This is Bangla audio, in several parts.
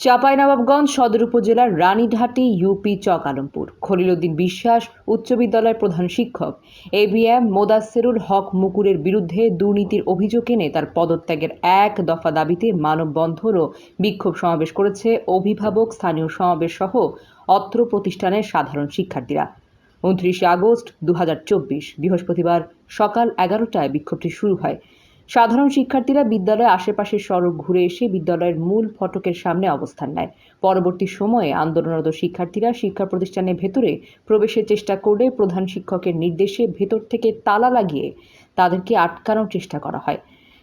চাঁপাইনবাবগঞ্জ সদর উপজেলার রানীঘাটি ইউপি চক আলমপুর খলিলউদ্দিন বিশ্বাস উচ্চ বিদ্যালয়ের প্রধান শিক্ষক এবিএম মোদাচ্ছেরুল হক মুকুরের বিরুদ্ধে দুর্নীতির অভিযোগ এনে তার পদত্যাগের এক দফা দাবিতে মানববন্ধন ও বিক্ষোভ সমাবেশ করেছে অভিভাবক, স্থানীয় সমাবেশ সহ অত্র প্রতিষ্ঠানের সাধারণ শিক্ষার্থীরা। 29 আগস্ট 2024 বৃহস্পতিবার সকাল 11টায় বিক্ষোভটি শুরু হয়। সাধারণ শিক্ষার্থীরা বিদ্যালয়ের আশেপাশের সড়ক ঘুরে এসে বিদ্যালয়ের মূল ফটকের সামনে অবস্থান নেয়। পরবর্তী সময়ে আন্দোলনরত শিক্ষার্থীরা শিক্ষা প্রতিষ্ঠানের ভেতরে প্রবেশের চেষ্টা করলে প্রধান শিক্ষকের নির্দেশে ভেতর থেকে তালা লাগিয়ে তাদেরকে আটকানোর চেষ্টা করা হয়।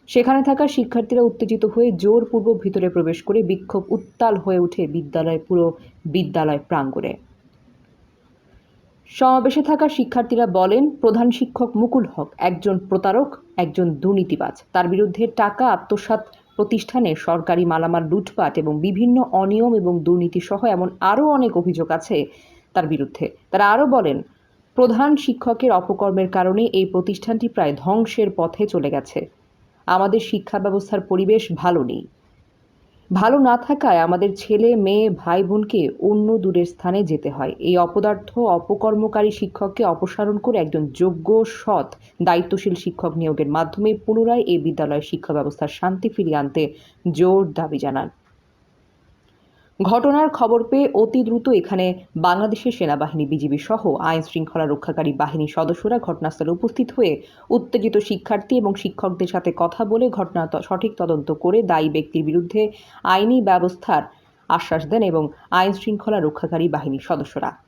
সেখানে থাকা শিক্ষার্থীরা উত্তেজিত হয়ে জোরপূর্বক ভিতরে প্রবেশ করে বিক্ষোভ উত্তাল হয়ে ওঠে পুরো বিদ্যালয় প্রাঙ্গণে। সমাবেশে থাকা শিক্ষার্থীরা বলেন, প্রধান শিক্ষক মুকুল হক একজন প্রতারক, একজন দুর্নীতিবাজ। তার বিরুদ্ধে টাকা আত্মসাৎ, প্রতিষ্ঠানে সরকারি মালামাল লুটপাট এবং বিভিন্ন অনিয়ম এবং দুর্নীতি সহ এমন আরও অনেক অভিযোগ আছে তার বিরুদ্ধে। তারা আরও বলেন, প্রধান শিক্ষকের অপকর্মের কারণে এই প্রতিষ্ঠানটি প্রায় ধ্বংসের পথে চলে গেছে। আমাদের শিক্ষা ব্যবস্থার পরিবেশ ভালো নেই। ভালো না থাকায় আমাদের ছেলে মেয়ে ভাই বোনকে অন্য দূরের স্থানে যেতে হয়। এই অপদার্থ অপকর্মকারী শিক্ষককে অপসারণ করে একজন যোগ্য, সৎ, দায়িত্বশীল শিক্ষক নিয়োগের মাধ্যমে পুনরায় এই বিদ্যালয়ের শিক্ষা ব্যবস্থার শান্তি ফিরিয়ে আনতে জোর দাবি জানান। ঘটনার খবর পেয়ে অতি দ্রুত এখানে বাংলাদেশের সেনাবাহিনী, বিজিবি সহ আইন শৃঙ্খলা রক্ষাকারী বাহিনীর সদস্যরা ঘটনাস্থলে উপস্থিত হয়ে উত্তেজিত শিক্ষার্থী এবং শিক্ষকদের সাথে কথা বলে ঘটনার সঠিক তদন্ত করে দায়ী ব্যক্তির বিরুদ্ধে আইনি ব্যবস্থার আশ্বাস দেন এবং আইন শৃঙ্খলা রক্ষাকারী বাহিনীর সদস্যরা।